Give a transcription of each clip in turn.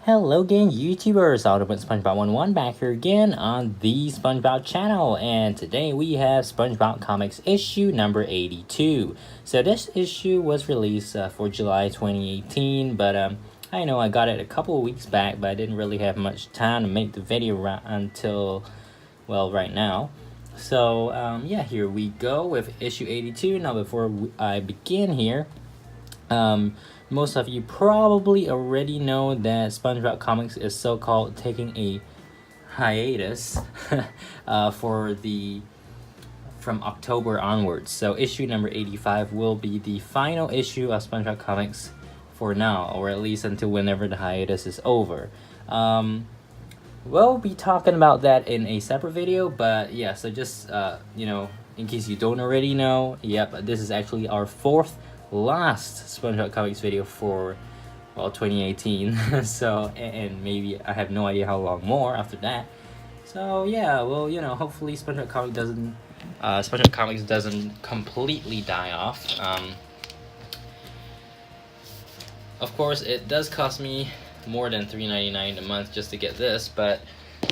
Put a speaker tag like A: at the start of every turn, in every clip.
A: Hello again, YouTubers, Ultimate SpongeBob 11 back here again on the SpongeBob channel, and today we have SpongeBob Comics issue number 82. So this issue was released for July 2018, but I know I got it a couple of weeks back, but I didn't really have much time to make the video until, well, right now. So yeah, here we go with issue 82. Now before I begin here, most of you probably already know that SpongeBob Comics is so-called taking a hiatus from October onwards. So issue number 85 will be the final issue of SpongeBob Comics for now, or at least until whenever the hiatus is over. We'll be talking about that in a separate video, but yeah, so just you know, in case you don't already know, yep, this is actually our fourth last SpongeBob Comics video for, well, 2018. So and maybe I have no idea how long more after that. So yeah, well, you know, hopefully SpongeBob Comics doesn't completely die off. Of course, it does cost me more than $3.99 a month just to get this, but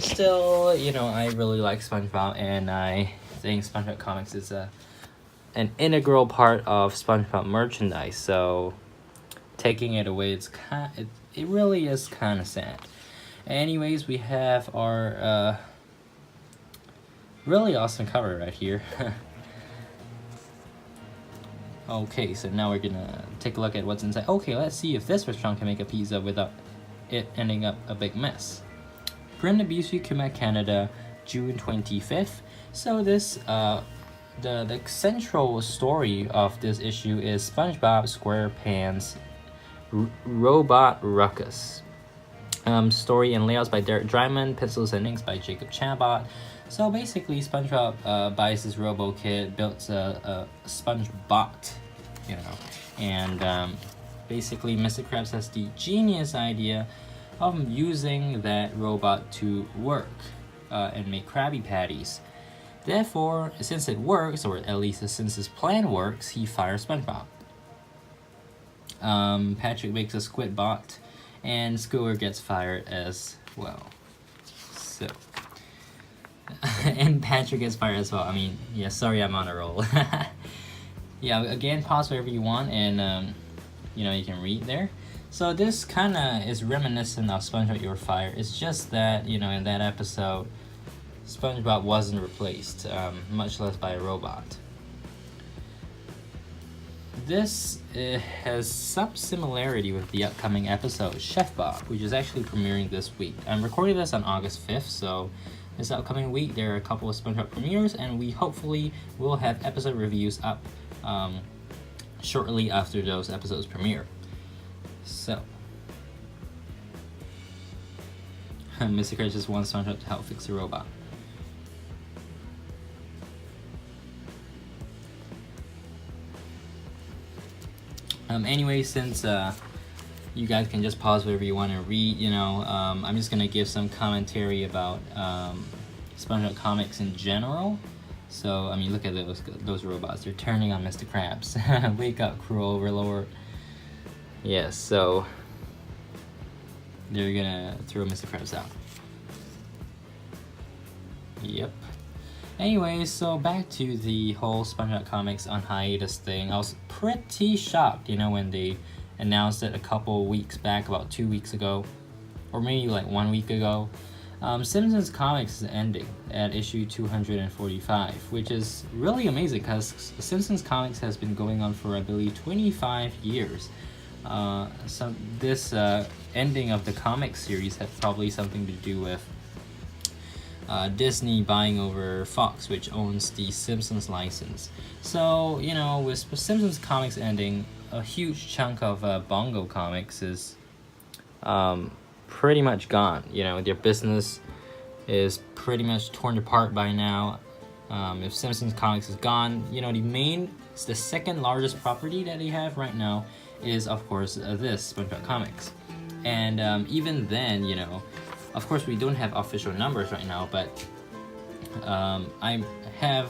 A: still, you know, I really like SpongeBob, and I think SpongeBob Comics is an integral part of SpongeBob merchandise, so taking it away, it really is kind of sad. Anyways, we have our really awesome cover right here. Okay, so now we're gonna take a look at what's inside. Okay, let's see if this restaurant can make a pizza without it ending up a big mess. Print BC, Quebec, Canada, June 25th. So this the central story of this issue is SpongeBob SquarePants Robot Ruckus. Story and layouts by Derek Dryman, pencils and inks by Jacob Chabot. So basically, SpongeBob buys this Robo Kid, builds a SpongeBot, you know, and basically Mr. Krabs has the genius idea of using that robot to work and make Krabby Patties. Therefore, since it works, or at least since his plan works, he fires SpongeBob. Patrick makes a squid bot, and Schooler gets fired as well. So, and Patrick gets fired as well. I mean, yeah, sorry, I'm on a roll. Yeah, again, pause wherever you want, and you know, you can read there. So this kind of is reminiscent of SpongeBob You're Fired. It's just that, you know, in that episode, SpongeBob wasn't replaced, much less by a robot. This has some similarity with the upcoming episode, Chef Bob, which is actually premiering this week. I'm recording this on August 5th, so this upcoming week there are a couple of SpongeBob premieres, and we hopefully will have episode reviews up shortly after those episodes premiere. So, Mr. Krabs just wants SpongeBob to help fix the robot. Anyway, since you guys can just pause whatever you want to read, you know, I'm just gonna give some commentary about SpongeBob Comics in general. So, I mean, look at those robots. They're turning on Mr. Krabs. Wake up, cruel overlord. Yes, so they're gonna throw Mr. Krabs out. Yep. Anyway, so back to the whole SpongeBob Comics on hiatus thing. I was pretty shocked, you know, when they announced it a couple weeks back, about 2 weeks ago, or maybe like 1 week ago. Simpsons Comics is ending at issue 245, which is really amazing because Simpsons Comics has been going on for, I believe, 25 years. So this ending of the comic series had probably something to do with Disney buying over Fox, which owns the Simpsons license. So, you know, with Simpsons Comics ending, a huge chunk of Bongo Comics is pretty much gone. You know, their business is pretty much torn apart by now. If Simpsons Comics is gone, you know, the second largest property that they have right now is of course this SpongeBob comics. And even then, you know, of course we don't have official numbers right now, but I have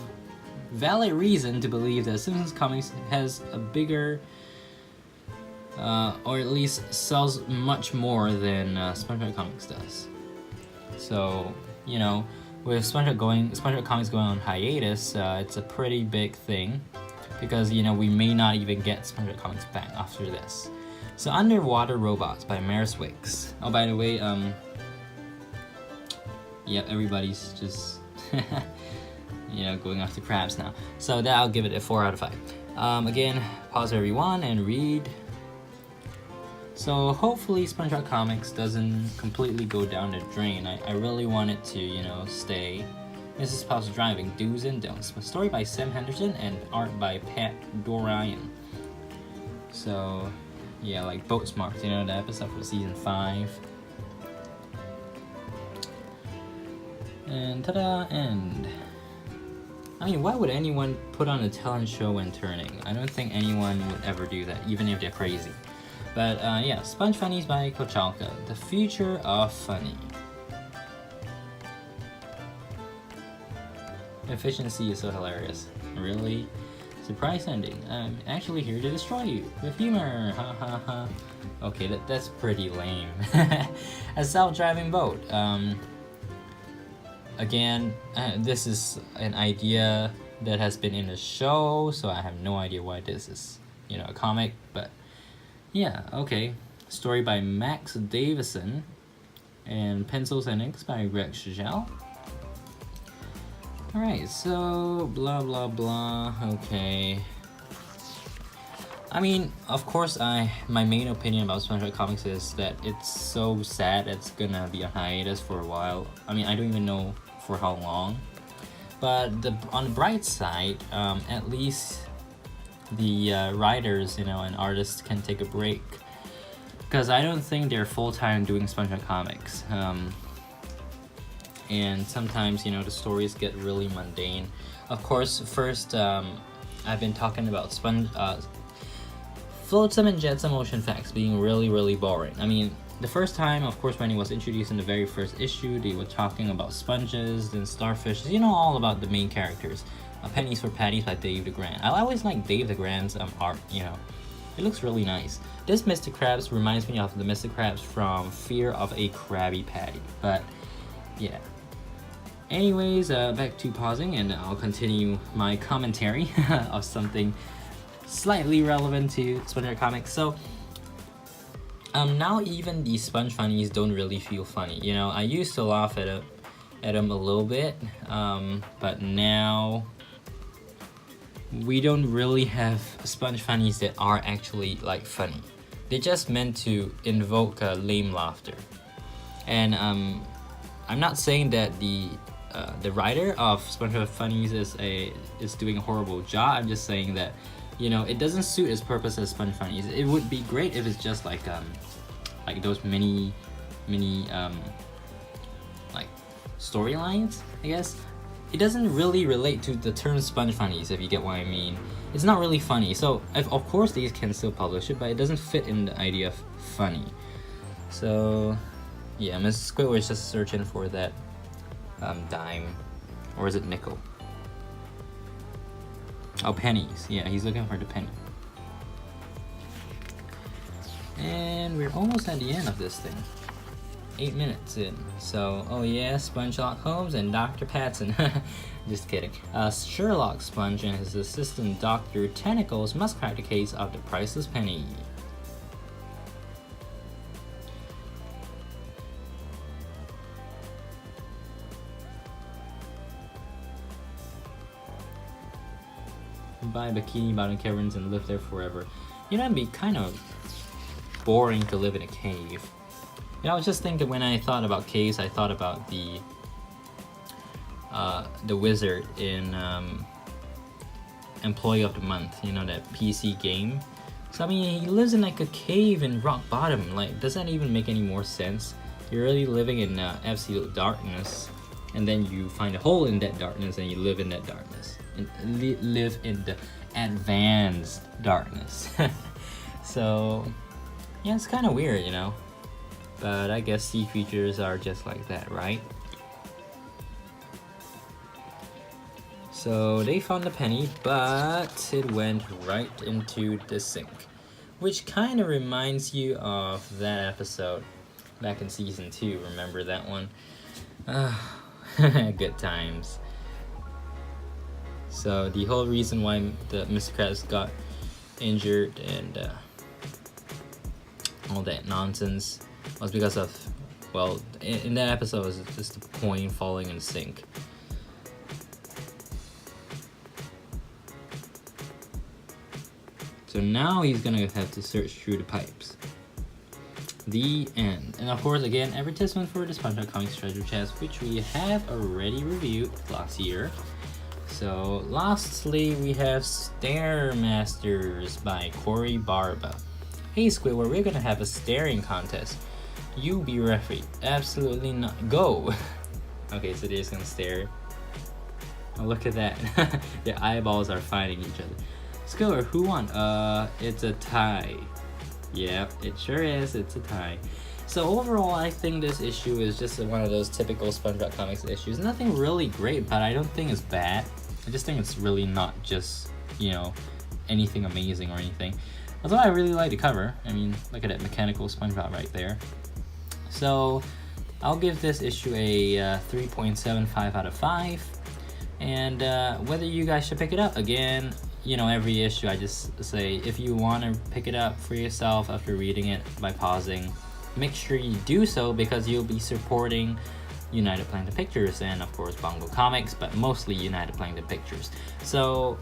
A: valid reason to believe that Simpsons Comics has a bigger, or at least sells much more than SpongeBob Comics does. So, you know, with SpongeBob Comics going on hiatus, it's a pretty big thing, because, you know, we may not even get SpongeBob Comics back after this. So, Underwater Robots by Maris Wicks. Oh, by the way, yeah, everybody's just, you know, going after crabs now. So that I'll give it a 4 out of 5. Again, pause everyone and read. So hopefully SpongeBob Comics doesn't completely go down the drain. I really want it to, you know, stay. Mrs. Puff's Driving, Do's and Don'ts. A story by Sam Henderson and art by Pat Dorian. So, yeah, like Boatsmart, you know, the episode for season 5. And ta-da, end. I mean, why would anyone put on a talent show when turning? I don't think anyone would ever do that, even if they're crazy. But yeah, Sponge Funnies by Kochalka, The Future of Funny. Efficiency is so hilarious. Really? Surprise ending. I'm actually here to destroy you with humor. Ha ha ha. Okay, that's pretty lame. A self-driving boat. Again, this is an idea that has been in the show, so I have no idea why this is, you know, a comic, but yeah, okay. Story by Max Davison, and pencils and inks by Rex Shell. Alright, so blah blah blah, okay. I mean, of course, my main opinion about SpongeBob Comics is that it's so sad it's gonna be on hiatus for a while. I mean, I don't even know for how long. But on the bright side, at least the writers, you know, and artists can take a break. Because I don't think they're full-time doing SpongeBob Comics. And sometimes, you know, the stories get really mundane. Of course, first, I've been talking about Flotsam and Jetsam Ocean Facts being really, really boring. I mean, the first time, of course, when it was introduced in the very first issue, they were talking about sponges, then starfish, you know, all about the main characters. Pennies for Patties by Dave DeGrand. I always like Dave DeGrand's art, you know. It looks really nice. This Mr. Krabs reminds me of the Mr. Krabs from Fear of a Krabby Patty. But, yeah. Anyways, back to pausing, and I'll continue my commentary of something slightly relevant to SpongeBob Comics. So, now even the Sponge Funnies don't really feel funny. You know, I used to laugh at them a little bit, but now we don't really have Sponge Funnies that are actually like funny. They're just meant to invoke lame laughter. And I'm not saying that the writer of SpongeBob Funnies is doing a horrible job. I'm just saying that, you know, it doesn't suit its purpose as Sponge Funnies. It would be great if it's just like those mini like storylines, I guess. It doesn't really relate to the term Sponge Funnies, if you get what I mean. It's not really funny. So of course these can still publish it, but it doesn't fit in the idea of funny. So yeah, Mrs. Squidward is just searching for that dime, or is it nickel? Oh, pennies. Yeah, he's looking for the penny. And we're almost at the end of this thing. 8 minutes in. So, oh yeah, Sponge-Sherlock Holmes and Dr. Patson. Just kidding. Sherlock Sponge and his assistant Dr. Tentacles must crack the case of the priceless penny. Buy bikini bottom caverns and live there forever. You know, it'd be kind of boring to live in a cave. You know, I was just thinking when I thought about caves, I thought about the wizard in Employee of the Month. You know, that PC game. So I mean, he lives in like a cave in rock bottom. Like, does that even make any more sense? You're really living in absolute darkness, and then you find a hole in that darkness, and you live in that darkness. And live in the advanced darkness. So yeah, it's kind of weird, you know, but I guess sea creatures are just like that, right? So they found the penny, but it went right into the sink, which kind of reminds you of that episode back in season 2. Remember that one? Good times. So the whole reason why the Mr. Krabs got injured and all that nonsense was because of, well, in that episode it was just a coin falling in the sink. So now he's gonna have to search through the pipes. The end. And of course, again, advertisement for the SpongeBob Comics Treasure Chest, which we have already reviewed last year. So lastly, we have Stairmasters by Corey Barba. Hey Squidward, we're gonna have a staring contest. You be referee. Absolutely not. Go! Okay, so they're just gonna stare. Oh, look at that. Their eyeballs are fighting each other. Squidward, who won? It's a tie. Yep, it sure is. It's a tie. So overall, I think this issue is just one of those typical SpongeBob Comics issues. Nothing really great, but I don't think it's bad. I just think it's really not just, you know, anything amazing or anything. Although I really like the cover. I mean, look at that mechanical SpongeBob right there. So I'll give this issue a 3.75 out of 5. And whether you guys should pick it up, again, you know, every issue I just say, if you want to pick it up for yourself after reading it by pausing, make sure you do so, because you'll be supporting United Plankton Pictures and of course Bongo Comics, but mostly United Plankton Pictures. So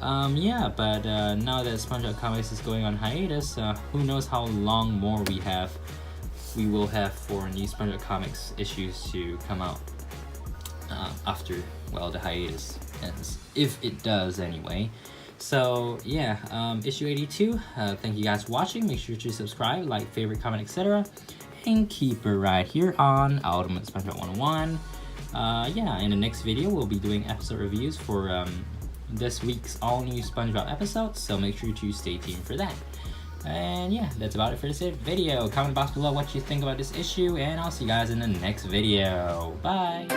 A: yeah, but now that SpongeBob Comics is going on hiatus, who knows how long more we will have for new SpongeBob Comics issues to come out after, well, the hiatus ends, if it does anyway. So yeah, issue 82. Thank you guys for watching. Make sure to subscribe, like, favorite, comment, etc. And keep it right here on Ultimate SpongeBob 101. Yeah, in the next video we'll be doing episode reviews for this week's all new SpongeBob episodes, so make sure to stay tuned for that. And yeah, that's about it for this video. Comment box below what you think about this issue, and I'll see you guys in the next video. Bye!